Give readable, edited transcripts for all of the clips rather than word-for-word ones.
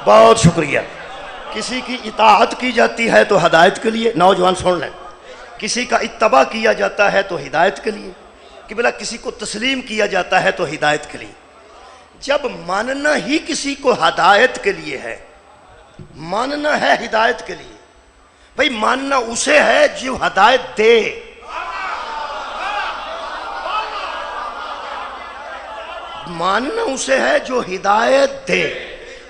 بہت شکریہ. کسی کی اطاعت کی جاتی ہے تو ہدایت کے لیے، نوجوان سن لیں. کسی کا اتباع کیا جاتا ہے تو ہدایت کے لیے، کہ بلا کسی کو تسلیم کیا جاتا ہے تو ہدایت کے لیے. جب ماننا ہی کسی کو ہدایت کے لیے ہے، ماننا ہے ہدایت کے لیے، بھئی ماننا اسے ہے جو ہدایت دے. ماننا اسے ہے جو ہدایت دے.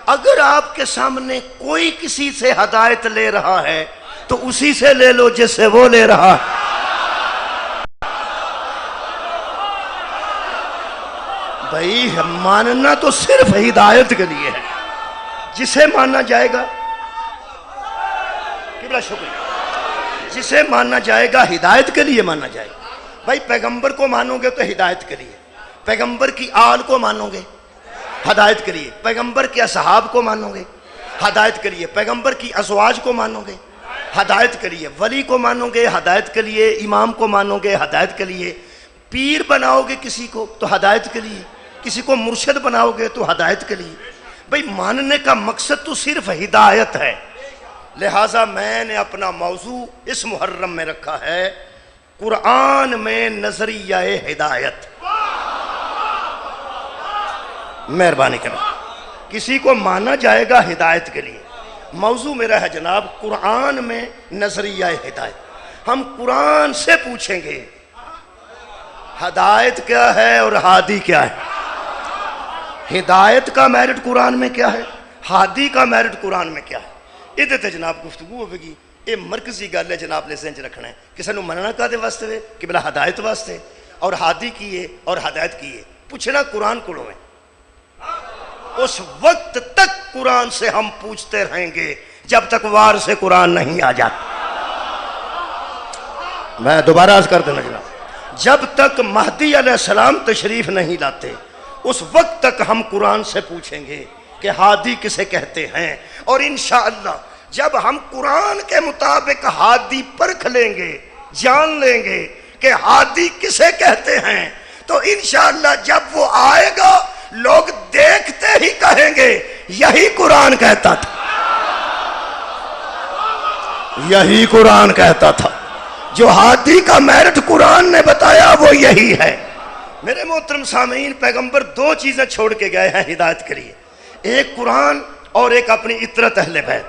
اگر آپ کے سامنے کوئی کسی سے ہدایت لے رہا ہے تو اسی سے لے لو جس سے وہ لے رہا ہے. بھئی ماننا تو صرف ہدایت کے لیے ہے. جسے مانا جائے گا، بڑا شکریہ، جسے مانا جائے گا ہدایت کے لیے مانا جائے گا. بھائی پیغمبر کو مانو گے تو ہدایت کے لیے، پیغمبر کی آل کو مانو گے ہدایت کے لیے، پیغمبر کے اصحاب کو مانو گے ہدایت کے لیے، پیغمبر کی ازواج کو مانو گے ہدایت کے لیے، ولی کو مانو گے ہدایت کے لیے، امام کو مانو گے ہدایت کے لیے، پیر بناؤ گے کسی کو تو ہدایت کے لیے، کسی کو مرشد بناؤ گے تو ہدایت کے لیے. بھئی ماننے کا مقصد تو صرف ہدایت ہے. لہٰذا میں نے اپنا موضوع اس محرم میں رکھا ہے قرآن میں نظریہ ہدایت. مہربانی کریں، کسی کو مانا جائے گا ہدایت کے لیے. موضوع میرا ہے جناب قرآن میں نظریہ ہدایت. ہم قرآن سے پوچھیں گے ہدایت کیا ہے اور ہادی کیا ہے. ہدایت کا میرٹ قرآن میں کیا ہے، ہادی کا میرٹ قرآن میں کیا ہے. یہ تے جناب گفتگو ہوگی. یہ مرکزی گل ہے جناب نے ذہن چ رکھنا ہے. کسی نے مننا کا دے واسطے کہ بلا ہدایت واسطے، اور ہادی کیے اور ہدایت کیے. پوچھنا قرآن کو ہے. اس وقت تک قرآن سے ہم پوچھتے رہیں گے جب تک وار سے قرآن نہیں آ جاتا. میں دوبارہ عرض کر دینا جناب، جب تک مہدی علیہ السلام تشریف نہیں لاتے اس وقت تک ہم قرآن سے پوچھیں گے کہ ہادی کسے کہتے ہیں. اور انشاءاللہ جب ہم قرآن کے مطابق ہادی پرکھ لیں گے، جان لیں گے کہ ہادی کسے کہتے ہیں، تو انشاءاللہ جب وہ آئے گا لوگ دیکھتے ہی کہیں گے یہی قرآن کہتا تھا، یہی قرآن کہتا تھا. جو ہادی کا میرٹ قرآن نے بتایا وہ یہی ہے. میرے محترم سامعین، پیغمبر دو چیزیں چھوڑ کے گئے ہیں ہدایت کے لیے، ایک قرآن اور ایک اپنی اطرت اہل بیت.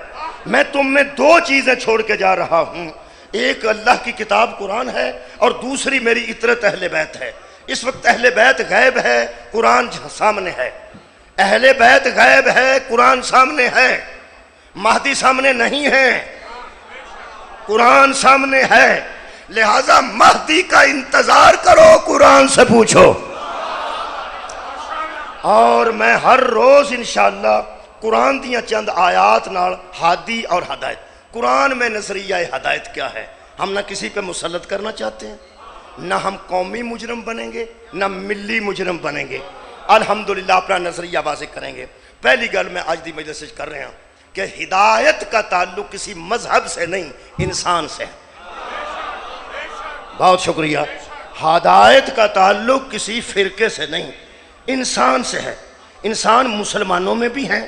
میں تم میں دو چیزیں چھوڑ کے جا رہا ہوں، ایک اللہ کی کتاب قرآن ہے اور دوسری میری اطرت اہل بیت ہے. اس وقت اہل بیت غیب ہے، قرآن سامنے ہے. اہل بیت غیب ہے، قرآن سامنے ہے. مہدی سامنے نہیں ہے، قرآن سامنے ہے. لہذا مہدی کا انتظار کرو، قرآن سے پوچھو. اور میں ہر روز انشاءاللہ قرآن دیاں چند آیات نال ہادی اور ہدایت، قرآن میں نظریہ ہدایت کیا ہے. ہم نہ کسی پہ مسلط کرنا چاہتے ہیں، نہ ہم قومی مجرم بنیں گے نہ ملی مجرم بنیں گے. الحمدللہ اپنا نظریہ واضح کریں گے. پہلی گل میں آج دی مجلس سے کر رہے ہیں کہ ہدایت کا تعلق کسی مذہب سے نہیں، انسان سے ہے. بہت شکریہ. ہدایت کا تعلق کسی فرقے سے نہیں، انسان سے ہے. انسان مسلمانوں میں بھی ہیں،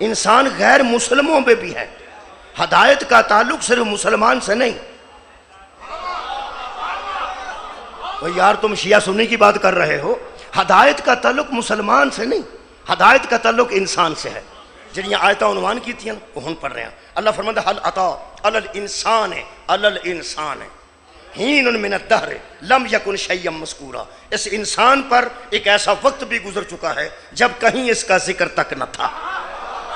انسان غیر مسلموں میں بھی ہیں. ہدایت کا تعلق صرف مسلمان سے نہیں. یار تم شیعہ سنی کی بات کر رہے ہو، ہدایت کا تعلق مسلمان سے نہیں، ہدایت کا تعلق انسان سے ہے. جنہاں آیتاں عنوان کی تھیں وہ ہن پڑھ رہے ہیں. اللہ فرماتا ہے حل عطا علی الانسان علی الانسان حین من الدہر لم یکن شیئا مذکورا. اس انسان پر ایک ایسا وقت بھی گزر چکا ہے جب کہیں اس کا ذکر تک نہ تھا.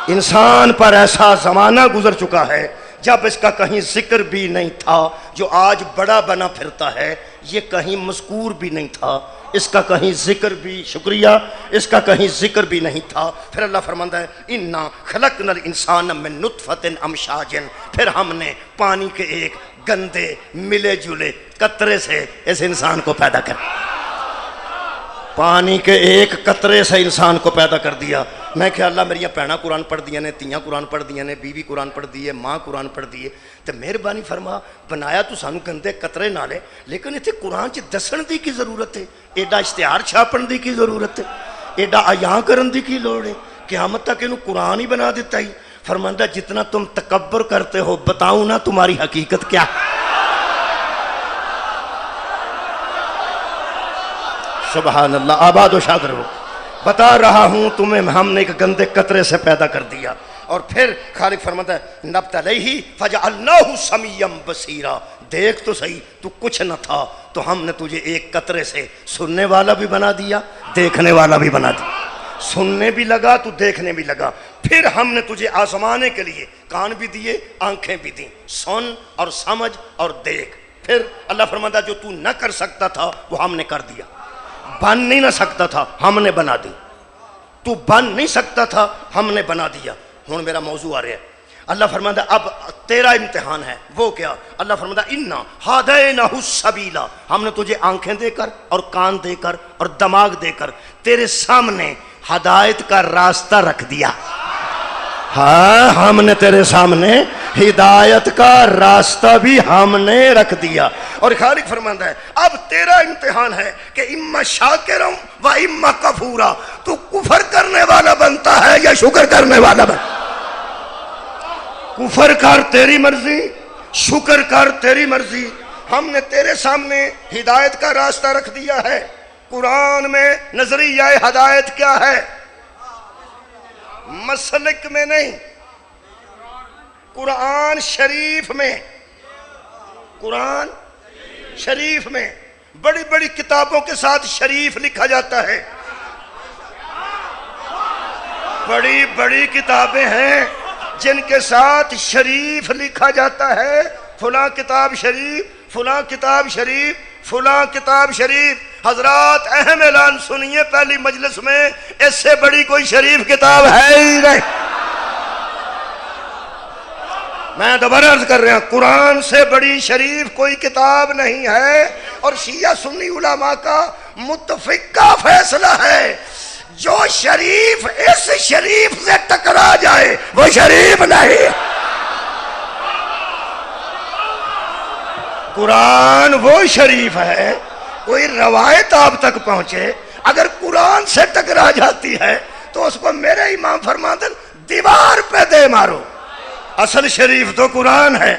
انسان پر ایسا زمانہ گزر چکا ہے جب اس کا کہیں ذکر بھی نہیں تھا. جو آج بڑا بنا پھرتا ہے یہ کہیں مذکور بھی نہیں تھا، اس کا کہیں ذکر بھی، شکریہ، اس کا کہیں ذکر بھی نہیں تھا. پھر اللہ فرماتا ہے انا خلقنا الانسان من نطفۃ امشاج، پھر ہم نے پانی کے ایک گندے ملے جلے قطرے سے اس انسان کو پیدا کر، پانی کے ایک قطرے سے انسان کو پیدا کر دیا. میں کہ اللہ میری بھیناں قرآن پڑھ دیا نے، تیاں قرآن پڑھ دیا نے، بیوی قرآن پڑھ دی ہے، ماں قرآن پڑھ دی ہے، تو مہربانی فرما بنایا تو سانو گندے قطرے نال ہے، لیکن اتنے قرآن چ دسن دی کی ضرورت ہے، ایڈا اشتہار چھاپن دی کی ضرورت ہے، ایڈا عیاں کرن دی کی لوڑ ہے قیامت تک انہوں قرآن ہی بنا دیتا ہی. فرماندہ جتنا تم تکبر کرتے ہو بتاؤں نا تمہاری حقیقت کیا. سبحان اللہ. آباد و شاد رہو. بتا رہا ہوں تمہیں ہم نے ایک گندے قطرے سے پیدا کر دیا. اور پھر خالق فرماتا ہے نبتلیہ فجعلناہ سمیعا بصیرا. دیکھ تو صحیح تو کچھ نہ تھا تو ہم نے تجھے ایک قطرے سے سننے والا بھی بنا دیا دیکھنے والا بھی بنا دیا. سننے بھی لگا تو دیکھنے بھی لگا. پھر ہم نے تجھے آزمانے کے لیے کان بھی دیے آنکھیں بھی دیں. سن اور سمجھ اور دیکھ. پھر اللہ فرماتا ہے جو تو نہ کر سکتا تھا وہ ہم نے کر دیا. بن نہیں نہ سکتا تھا ہم نے بنا دی. تو بن نہیں سکتا تھا ہم نے بنا دیا. ہوں میرا موضوع آ رہا ہے. اللہ فرماتا اب تیرا امتحان ہے. وہ کیا؟ اللہ فرماتا انا ہدیناہ السبیلا. ہم نے تجھے آنکھیں دے کر اور کان دے کر اور دماغ دے کر تیرے سامنے ہدایت کا راستہ رکھ دیا. ہاں ہم نے تیرے سامنے ہدایت کا راستہ بھی ہم نے رکھ دیا. اور خالق فرماتا ہے اب تیرا امتحان ہے کہ اما شاکرم و اما کفورا. تو کفر کرنے والا بنتا ہے یا شکر کرنے والا بنتا. کفر کر تیری مرضی شکر کر تیری مرضی. ہم نے تیرے سامنے ہدایت کا راستہ رکھ دیا ہے. قرآن میں نظریہ ہدایت کیا ہے؟ مسلک میں نہیں، قرآن شریف میں. قرآن شریف میں بڑی بڑی کتابوں کے ساتھ شریف لکھا جاتا ہے. بڑی بڑی کتابیں ہیں جن کے ساتھ شریف لکھا جاتا ہے. فلاں کتاب شریف فلاں کتاب شریف فلاں کتاب شریف. حضرات اہم اعلان سنیے پہلی مجلس میں اس سے بڑی کوئی شریف کتاب ہے ہی نہیں. میں دوبارہ عرض کر رہا ہوں قرآن سے بڑی شریف کوئی کتاب نہیں ہے. اور شیعہ سنی علماء کا متفقہ فیصلہ ہے جو شریف اس شریف سے ٹکرا جائے وہ شریف نہیں. قرآن وہ شریف ہے. کوئی روایت آپ تک پہنچے اگر قرآن سے ٹکرا جاتی ہے تو اس کو میرے امام فرماتے دیوار پہ دے مارو. اصل شریف تو قرآن ہے.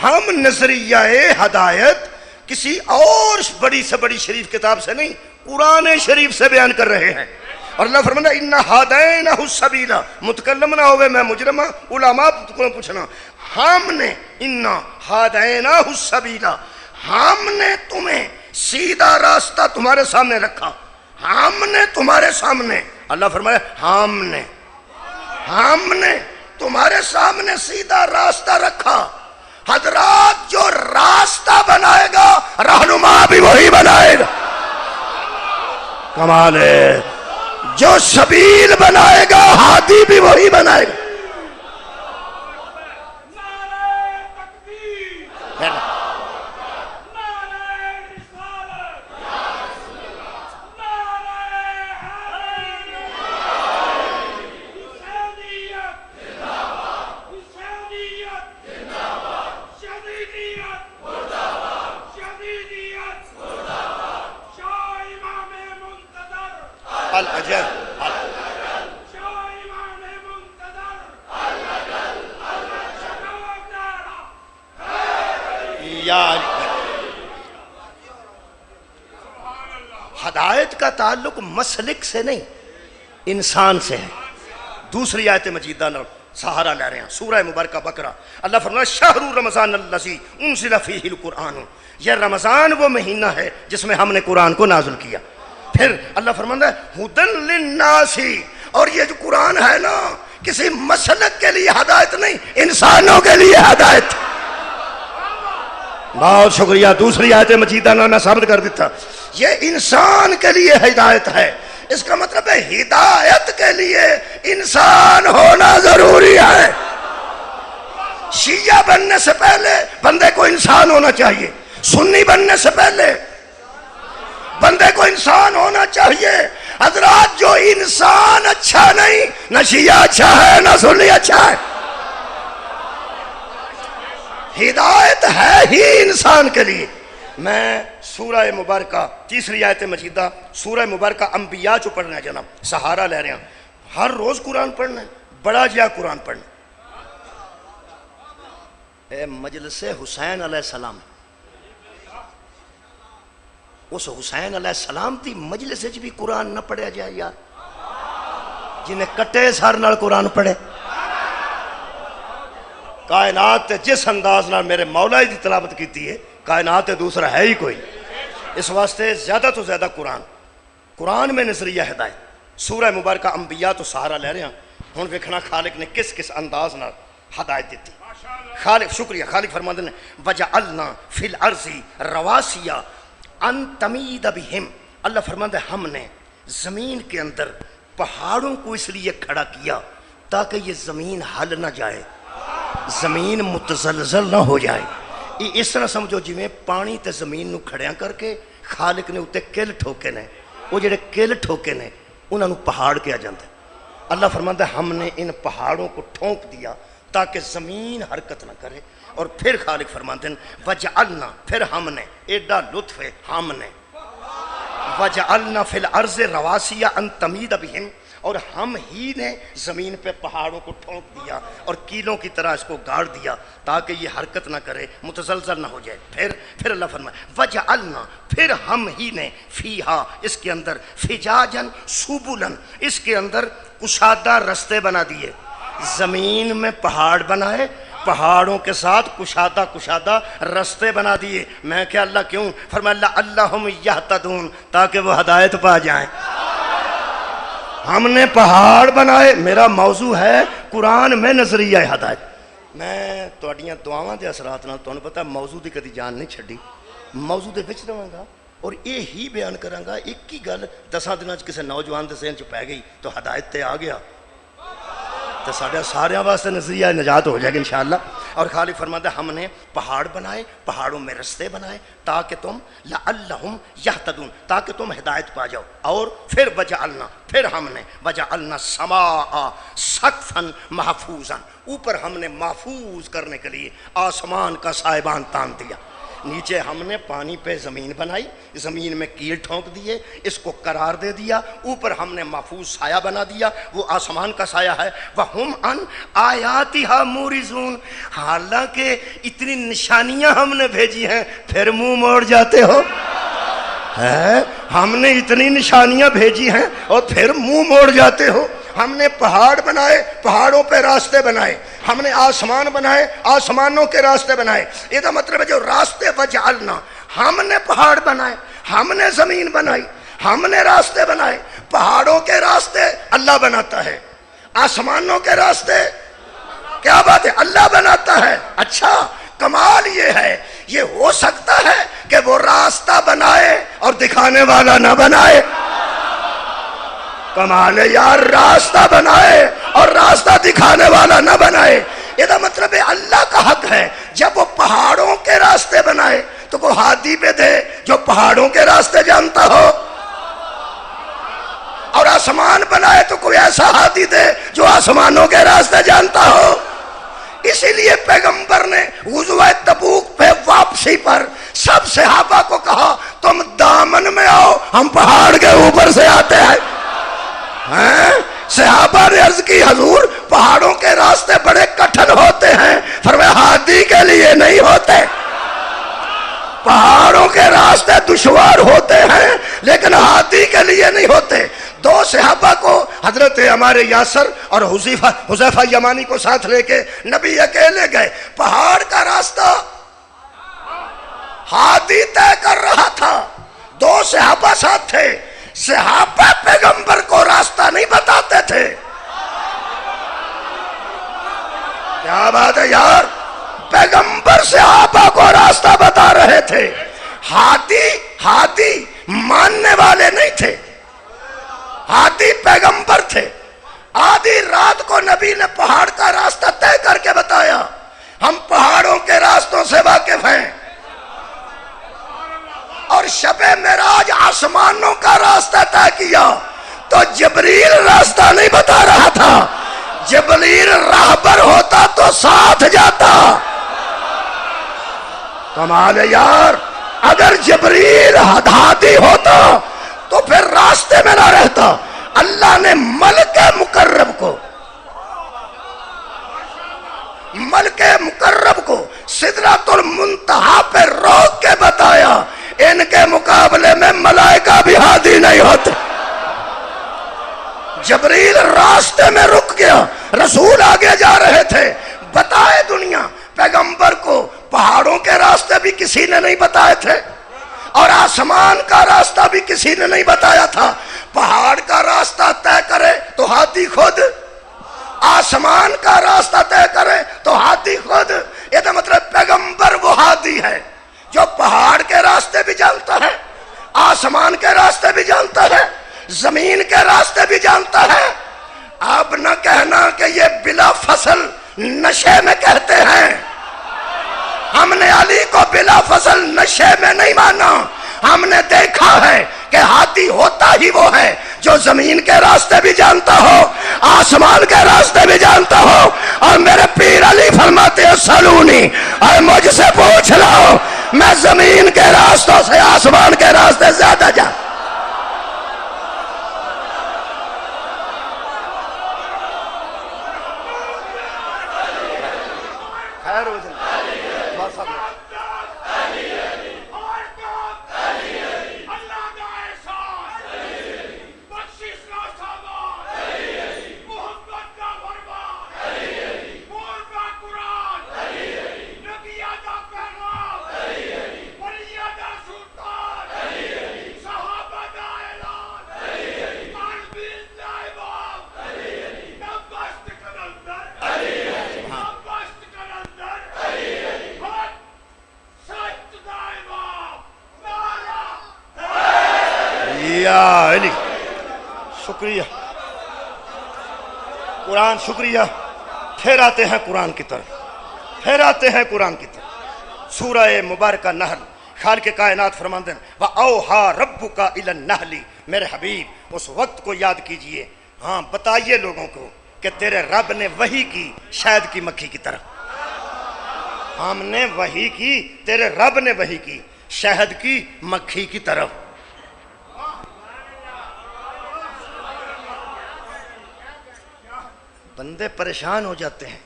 ہم نظریہ ہدایت کسی اور بڑی سے بڑی شریف کتاب سے نہیں قرآن شریف سے بیان کر رہے ہیں. اور اللہ فرماتا انا ہدیناہ السبیلا. متکلم نہ ہوئے میں مجرمہ علماء کو پوچھنا. ہم نے انا ہدیناہ السبیلا ہم نے تمہیں سیدھا راستہ تمہارے سامنے رکھا. ہم نے تمہارے سامنے اللہ فرمایا ہم نے تمہارے سامنے سیدھا راستہ رکھا. حضرات جو راستہ بنائے گا رہنما بھی وہی بنائے گا. کمال ہے. جو سبیل بنائے گا ہادی بھی وہی بنائے گا. ہدایت کا تعلق مسلک سے نہیں انسان سے ہے. دوسری آیت مجیدہ سہارا لے رہے ہیں سورہ مبارکہ بقرہ. اللہ فرماتا شہر رمضان الذی انزل فیہ القرآن. یہ رمضان وہ مہینہ ہے جس میں ہم نے قرآن کو نازل کیا. پھر اللہ فرماتا ہے ہدی للناس. اور یہ جو قرآن ہے نا کسی مسلک کے لیے ہدایت نہیں انسانوں کے لیے ہدایت. بہت شکریہ. دوسری آیت مجیدہ میں ثابت کر دیتا یہ انسان کے لیے ہدایت ہے. اس کا مطلب ہے ہدایت کے لیے انسان ہونا ضروری ہے. شیعہ بننے سے پہلے بندے کو انسان ہونا چاہیے. سنی بننے سے پہلے بندے کو انسان ہونا چاہیے. حضرات جو انسان اچھا نہیں نہ شیعہ اچھا ہے نہ سنی اچھا ہے. ہدایت ہے ہی انسان کے لیے. میں سورہ مبارکہ تیسری آیت مجیدہ سورہ مبارکہ انبیاء جو پڑھ رہے ہیں جناب سہارا لے رہے ہیں. ہر روز قرآن پڑھنا ہے، بڑا جا قرآن پڑھنا. اے مجلس حسین علیہ السلام، اس حسین علیہ السلام تھی مجلس بھی قرآن نہ پڑھیا جائے یار. جنہیں کٹے سر نال قرآن پڑھے. کائنات تے جس انداز نال میرے مولا دی تلاوت کیتی ہے، کائنات تے دوسرا ہے ہی کوئی. اس واسطے زیادہ تو زیادہ قرآن میں نظریہ ہدایت. سورہ مبارکہ انبیاء تو سہارا لے رہے ہیں. ہن ویکھنا خالق نے کس کس انداز نال ہدایت دیتی. خالق شکریہ، خالق فرماتے ہیں وَجَعَلْنَا فِي الْأَرْضِ رَوَاسِيَ أَن تَمِيدَ بِهِمْ. اللہ فرماتے ہیں ہم نے زمین کے اندر پہاڑوں کو اس لیے کھڑا کیا تاکہ یہ زمین ہل نہ جائے، زمین متزلزل نہ ہو جائے. اس طرح سمجھو جی میں پانی تے زمین نو کھڑیاں کر کے خالق نے اتے کل ٹھوکے نے، وہ جڑے کل ٹھوکے نے انہاں نو پہاڑ کیا جاتا ہے. اللہ فرماتا ہے ہم نے ان پہاڑوں کو ٹھونک دیا تاکہ زمین حرکت نہ کرے. اور پھر خالق فرماتے ہیں وَجَعَلْنَا، پھر ہم نے، ایڈا لطف ہے ہم نے، وَجَعَلْنَا فِي الْأَرْضِ رَوَاسِيَ أَن تَمِيدَ بِهِمْ، اور ہم ہی نے زمین پہ پہاڑوں کو ٹھونک دیا اور کیلوں کی طرح اس کو گاڑ دیا تاکہ یہ حرکت نہ کرے، متزلزل نہ ہو جائے. پھر اللہ فرمائے وَجَعَلْنَا، پھر ہم ہی نے فیہا، اس کے اندر فجاجن سبلن، اس کے اندر کشادہ رستے بنا دیے. زمین میں پہاڑ بنائے، پہاڑوں کے ساتھ کشادہ رستے بنا دیے. میں کہ اللہ کیوں؟ فرمایا اللہم یہتدون، تاکہ وہ ہدایت پا جائیں. ہم نے پہاڑ بنائے. میرا موضوع ہے قرآن میں نظریہ ہدایت. میں تہاڈیاں دعاواں دے اثرات نال تانوں پتہ موضوع دی کدی جان نہیں چھڈی. موضوع دے وچ رہاں گا اور یہ ہی بیان کراں گا. ایک ہی گل 10 دنوں چ کسی نوجوان دے ذہن چ پی گئی تو ہدایت تے آ گیا تو سارے سارے واسطے نظریہ نجات ہو جائے گا انشاءاللہ. اور خالق فرماتا ہے ہم نے پہاڑ بنائے، پہاڑوں میں رستے بنائے تاکہ تم لعلہم یہتدون، تاکہ تم ہدایت پا جاؤ. اور پھر وجعلنا، پھر ہم نے وجعلنا السماء سقفا محفوظا، اوپر ہم نے محفوظ کرنے کے لیے آسمان کا سائبان تان دیا. نیچے ہم نے پانی پہ زمین بنائی، زمین میں کیل ٹھونک دیے، اس کو قرار دے دیا. اوپر ہم نے محفوظ سایہ بنا دیا، وہ آسمان کا سایہ ہے. وَهُمْ عَنْ آیَاتِهَا مُورِزُونَ، حالانکہ اتنی نشانیاں ہم نے بھیجی ہیں پھر منہ موڑ جاتے ہو. ہم نے اتنی نشانیاں بھیجی ہیں اور پھر منہ موڑ جاتے ہو. ہم نے پہاڑ بنائے، پہاڑوں پہ راستے بنائے. ہم نے آسمان بنائے، آسمانوں کے راستے بنائے. یہ تو مطلب ہے جو راستے وجعلنا، ہم نے پہاڑ بنائے، ہم نے زمین بنائی، ہم نے راستے بنائے. پہاڑوں کے راستے اللہ بناتا ہے، آسمانوں کے راستے کیا بات ہے اللہ بناتا ہے. اچھا کمال یہ ہے، یہ ہو سکتا ہے کہ وہ راستہ بنائے اور دکھانے والا نہ بنائے. کمال ہے یار، راستہ بنائے اور راستہ دکھانے والا نہ بنائے. یہ مطلب ہے اللہ کا حق ہے جب وہ پہاڑوں کے راستے بنائے تو وہ ہادی پہ دے جو پہاڑوں کے راستے جانتا ہو، اور آسمان بنائے تو کوئی ایسا ہادی دے جو آسمانوں کے راستے جانتا ہو. اسی لیے پیغمبر نے غزوہ تبوک پہ واپسی پر سب صحابہ کو کہا تم دامن میں آؤ، ہم پہاڑ کے اوپر سے آتے ہیں. صحابہ نے عرض کی حضور پہاڑوں کے راستے بڑے کٹھن ہوتے ہیں. فرمایا ہادی کے لیے نہیں ہوتے. پہاڑوں کے راستے دشوار ہوتے ہیں لیکن ہادی کے لیے نہیں ہوتے. 2 صحابہ کو حضرت ہمارے یاسر اور حذیفہ یمانی کو ساتھ لے کے نبی اکیلے گئے. پہاڑ کا راستہ ہادی طے کر رہا تھا، 2 صحابہ ساتھ تھے. صحابہ پیغمبر کو راستہ نہیں بتاتے تھے. کیا بات ہے یار، پیغمبر صحابہ کو راستہ بتا رہے تھے. ہادی ماننے والے نہیں تھے، ہادی پیغمبر تھے. آدھی رات کو نبی نے پہاڑ کا راستہ طے کر کے بتایا. ہم پہاڑوں کے راستوں سے واقف ہیں. اور شب معراج آسمانوں کا راستہ طے کیا تو جبریل راستہ نہیں بتا رہا تھا، جبریل راہبر ہوتا تو ساتھ جاتا. کمال ہے یار، اگر جبریل ہادی ہوتا تو پھر راستے میں نہ رہتا. اللہ نے ملک مقرب کو سدرۃ المنتہا پہ روک کے بتایا ان کے مقابلے میں ملائکہ بھی ہادی نہیں ہوتے. جبریل راستے میں رک گیا، رسول آگے جا رہے تھے. بتائے دنیا پیغمبر کو پہاڑوں کے راستے بھی کسی نے نہیں بتائے تھے اور آسمان کا راستہ بھی کسی نے نہیں بتایا تھا. پہاڑ کا راستہ طے کرے تو ہاتھی خود، آسمان کا راستہ طے کرے تو ہاتھی خود. یہ تو مطلب پیغمبر وہ ہاتھی ہے جو پہاڑ کے راستے بھی جانتا ہے، آسمان کے راستے بھی جانتا ہے، زمین کے راستے بھی جانتا ہے. اب نہ کہنا کہ یہ بلا فصل نشے میں کہتے ہیں. ہم نے علی کو بلا فصل نشے میں نہیں مانا. ہم نے دیکھا ہے کہ ہاتھی ہوتا ہی وہ ہے جو زمین کے راستے بھی جانتا ہو، آسمان کے راستے بھی جانتا ہو. اور میرے پیر علی فرماتے ہیں سلونی، اور مجھ سے پوچھ لو میں زمین کے راستوں سے آسمان کے راستے زیادہ جانتا. علی شکریہ. قرآن شکریہ. پھر آتے ہیں قرآن کی طرف. سورہ مبارکہ نحل، خالق کائنات فرماتے ہیں وَأَوْحَى رَبُّكَ إِلَى النَّحْلِ. میرے حبیب اس وقت کو یاد کیجئے. ہاں بتائیے لوگوں کو کہ تیرے رب نے وحی کی شہد کی مکھی کی طرف. ہم نے وحی کی، تیرے رب نے وحی کی شہد کی مکھی کی طرف. بندے پریشان ہو جاتے ہیں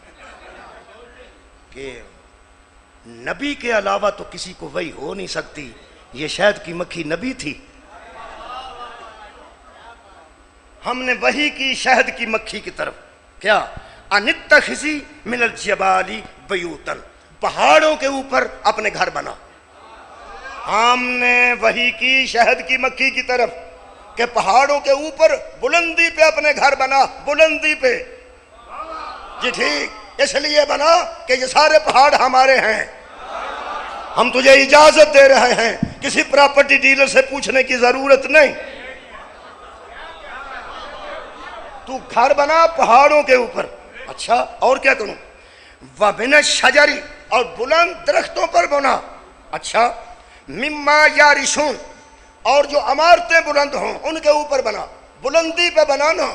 کہ نبی کے علاوہ تو کسی کو وحی ہو نہیں سکتی. یہ شہد کی مکھی نبی تھی. ہم نے وحی کی شہد کی مکھی کی طرف. کیا انتخذی من الجبال بیوتن، پہاڑوں کے اوپر اپنے گھر بنا. ہم نے وحی کی شہد کی مکھی کی طرف کہ پہاڑوں کے اوپر بلندی پہ اپنے گھر بنا. بلندی پہ جی ٹھیک، اس لیے بنا کہ یہ سارے پہاڑ ہمارے ہیں، ہم تجھے اجازت دے رہے ہیں، کسی پراپرٹی ڈیلر سے پوچھنے کی ضرورت نہیں. تو گھر بنا پہاڑوں کے اوپر. اچھا اور کیا کروں؟ وَمِنَ الشَّجَرِ، اور بلند درختوں پر بنا. اچھا مِمَّا يَعْرِشُونَ، اور جو عمارتیں بلند ہوں ان کے اوپر بنا. بلندی پہ بنانا.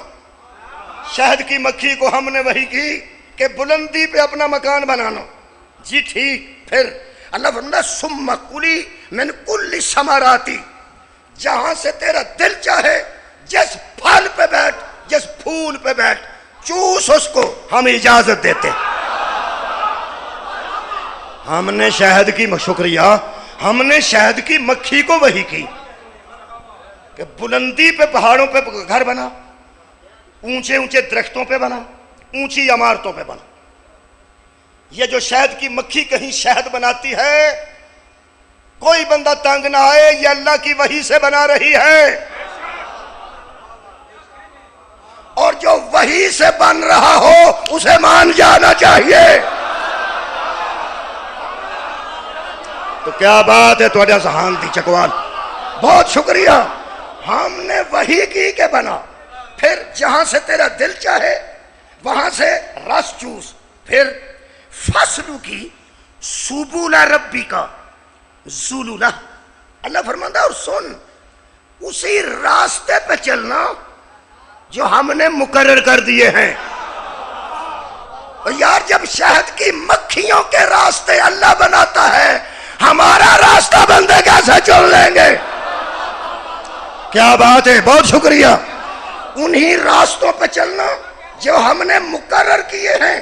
شہد کی مکھی کو ہم نے وحی کی کہ بلندی پہ اپنا مکان بنانا. جی ٹھیک. پھر اللہ فرماتا ثُمَّ كُلِي مِن كُلِّ الثَّمَرَاتِ، جہاں سے تیرا دل چاہے جس پھل پہ بیٹھ، جس پھول پہ بیٹھ، چوس اس کو، ہم اجازت دیتے. ہم نے شہد کی شکریہ، ہم نے شہد کی مکھی کو وحی کی کہ بلندی پہ پہاڑوں پہ گھر بنا، اونچے اونچے درختوں پہ بنا، اونچی عمارتوں پہ بنا. یہ جو شہد کی مکھی کہیں شہد بناتی ہے کوئی بندہ تنگ نہ آئے، یہ اللہ کی وحی سے بنا رہی ہے. اور جو وحی سے بن رہا ہو اسے مان جانا چاہیے. تو کیا بات ہے تھوڑا سہان دی چکوال، بہت شکریہ. ہم نے وحی کی کہ بنا. پھر جہاں سے تیرا دل چاہے وہاں سے رس چوس. پھر فصلو کی سبول ربی کا ذلولہ، اللہ فرماتا اور سن، اسی راستے پہ چلنا جو ہم نے مقرر کر دیے ہیں. یار جب شہد کی مکھیوں کے راستے اللہ بناتا ہے، ہمارا راستہ بندے کیسے چن لیں گے؟ کیا بات ہے، بہت شکریہ. انہی راستوں پہ چلنا جو ہم نے مقرر کیے ہیں،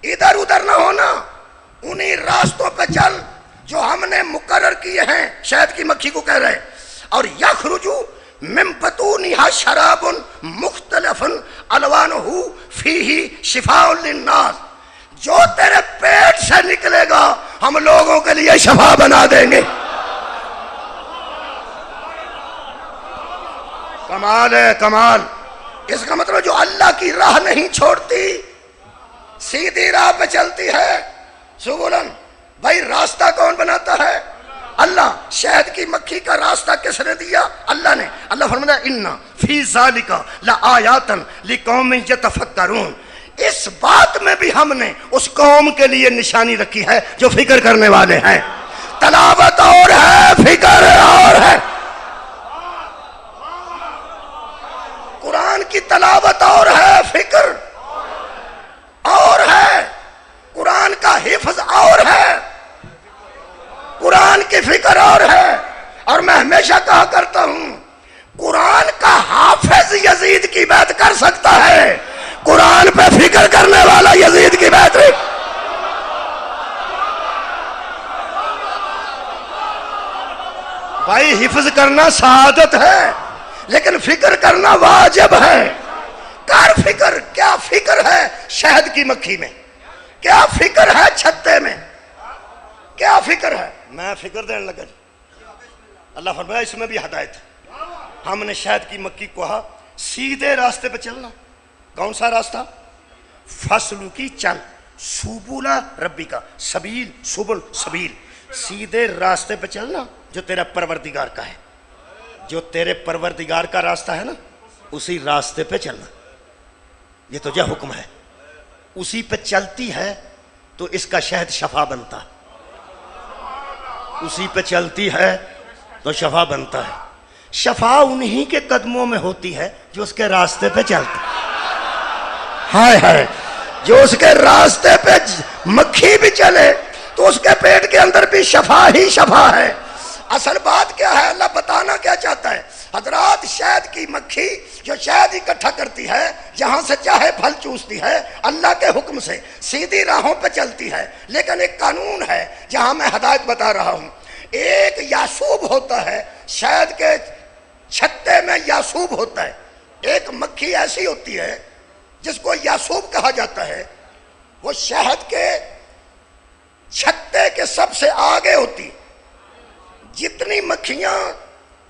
ادھر ادھر نہ ہونا، انہی راستوں پہ چل جو ہم نے مقرر کیے ہیں. شہد کی مکھی کو کہہ رہے. اور یخرجو من بطونہا شراب مختلف الوانہ فیہ شفاء للناس، جو تیرے پیٹ سے نکلے گا ہم لوگوں کے لیے شفا بنا دیں گے. کمال ہے کمال. اس کا مطلب جو اللہ کی راہ نہیں چھوڑتی، سیدھی راہ پہ چلتی ہے. سبلن، بھائی راستہ کون بناتا ہے؟ اللہ. شہد کی مکھی کا راستہ کس نے دیا؟ اللہ نے. اللہ فرماتا ہے ان فی ذالک لآیات لقوم یتفکرون، اس بات میں بھی ہم نے اس قوم کے لیے نشانی رکھی ہے جو فکر کرنے والے ہیں. تلاوت اور ہے، فکر اور ہے. قرآن کی تلاوت اور ہے، فکر اور ہے. قرآن کا حفظ اور ہے، قرآن کی فکر اور ہے. اور میں ہمیشہ کہا کرتا ہوں، قرآن کا حافظ یزید کی بیعت کر سکتا ہے، قرآن پہ فکر کرنے والا یزید کی بیعت نہیں. بھائی حفظ کرنا سعادت ہے، لیکن فکر کرنا واجب ہے. کر فکر. کیا فکر ہے شہد کی مکھی میں؟ کیا فکر ہے چھتے میں؟ کیا فکر ہے؟ میں فکر دینے لگا. اللہ فرمایا اس میں بھی ہدایت ہے. ہم نے شہد کی مکھی کو کہا سیدھے راستے پہ چلنا. کون سا راستہ؟ فصلو کی چل، سبولا ربی کا، سبیل، سبل، سبیل. سیدھے راستے پہ چلنا جو تیرا پروردگار کا ہے. جو تیرے پروردگار کا راستہ ہے نا، اسی راستے پہ چلنا. یہ تو جو حکم ہے، اسی پہ چلتی ہے تو اس کا شہد شفا بنتا ہے. اسی پہ چلتی ہے تو شفا بنتا ہے. شفا انہی کے قدموں میں ہوتی ہے جو اس کے راستے پہ چلتا ہے. ہائے ہائے، جو اس کے راستے پہ مکھی بھی چلے تو اس کے پیٹ کے اندر بھی شفا ہی شفا ہے. اصل بات کیا ہے؟ اللہ بتانا کیا چاہتا ہے؟ حضرات، شہد کی مکھی جو شہد اکٹھا کرتی ہے، جہاں سے چاہے پھل چوستی ہے، اللہ کے حکم سے سیدھی راہوں پہ چلتی ہے. لیکن ایک قانون ہے جہاں میں ہدایت بتا رہا ہوں. ایک یاسوب ہوتا ہے، شہد کے چھتے میں یاسوب ہوتا ہے. ایک مکھی ایسی ہوتی ہے جس کو یاسوب کہا جاتا ہے. وہ شہد کے چھتے کے سب سے آگے ہوتی. جتنی مکھیاں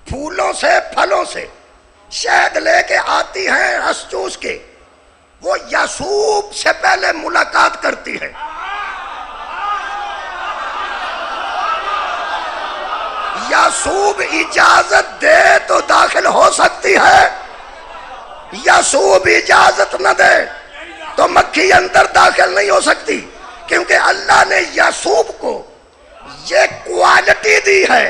پھولوں سے پھلوں سے شہد لے کے آتی ہیں رس چوس کے، وہ یاسوب سے پہلے ملاقات کرتی ہے. یاسوب اجازت دے تو داخل ہو سکتی ہے، یاسوب اجازت نہ دے تو مکھی اندر داخل نہیں ہو سکتی. کیونکہ اللہ نے یاسوب کو یہ کوالٹی دی ہے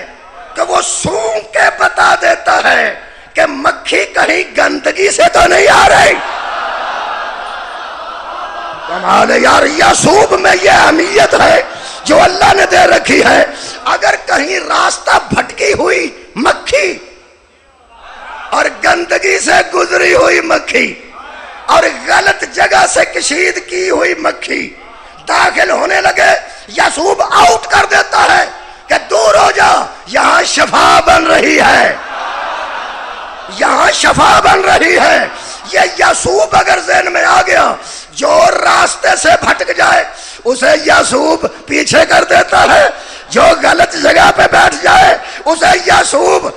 کہ وہ سونگ کے بتا دیتا ہے کہ مکھی کہیں گندگی سے تو نہیں آ رہی. کمال ہے یار. یاسوب میں یہ اہمیت ہے جو اللہ نے دے رکھی ہے. اگر کہیں راستہ بھٹکی ہوئی مکھی اور گندگی سے گزری ہوئی مکھی اور غلط جگہ سے کشید کی ہوئی مکھی داخل ہونے لگے، یاسوب آؤٹ کر دیتا ہے کہ دور ہو جا، یہاں شفا بن رہی ہے، یہاں شفا بن رہی ہے. یہ یاسوب اگر ذہن میں آ گیا، جو راستے سے بھٹک جائے اسے یاسوب پیچھے کر دیتا ہے. جو غلط جگہ پہ بیٹھ جائے اسے یاسوب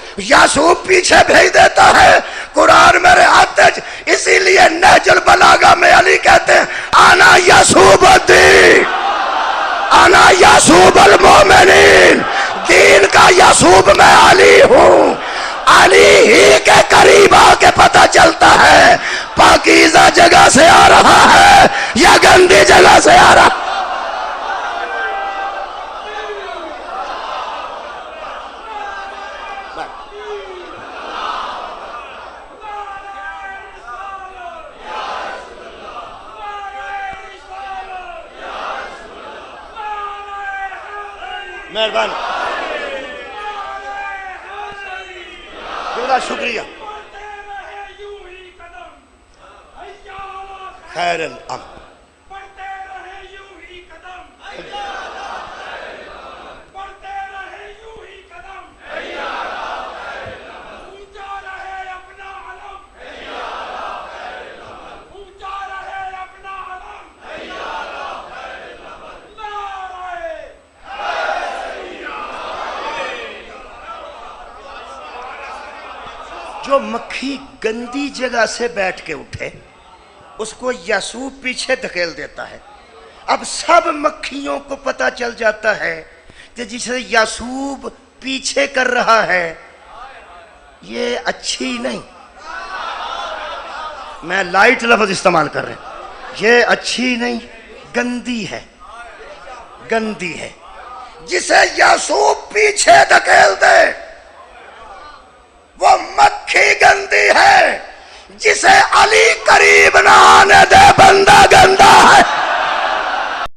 پیچھے بھیج دیتا ہے. قرآن میرے ہاتھ، اسی لیے نہج البلاغہ میں علی کہتے ہیں انا یاسوب الدین، انا یاسوب المومنین. دین کا یاسوب میں علی ہوں. علی ہی کے قریب آ کے پتہ چلتا ہے پاکیزہ جگہ سے آ رہا ہے یا گندی جگہ سے آ رہا. مہربانی، شکریہ. خیر الامر. بڑھتے رہے یوں ہی قدم، بڑھتے رہے یوں ہی قدم، اونچا رہے اپنا علم، اونچا رہے اپنا علم، نعرہ جو مکھی گندی جگہ سے بیٹھ کے اٹھے اس کو یاسوب پیچھے دھکیل دیتا ہے. اب سب مکھیوں کو پتا چل جاتا ہے کہ جسے یاسوب پیچھے کر رہا ہے یہ اچھی نہیں. میں لائٹ لفظ استعمال کر رہا ہوں. یہ اچھی نہیں، گندی ہے، گندی ہے. جسے یاسوب پیچھے دھکیل دے وہ مکھی گندی ہے. جسے علی قریب نہ آنے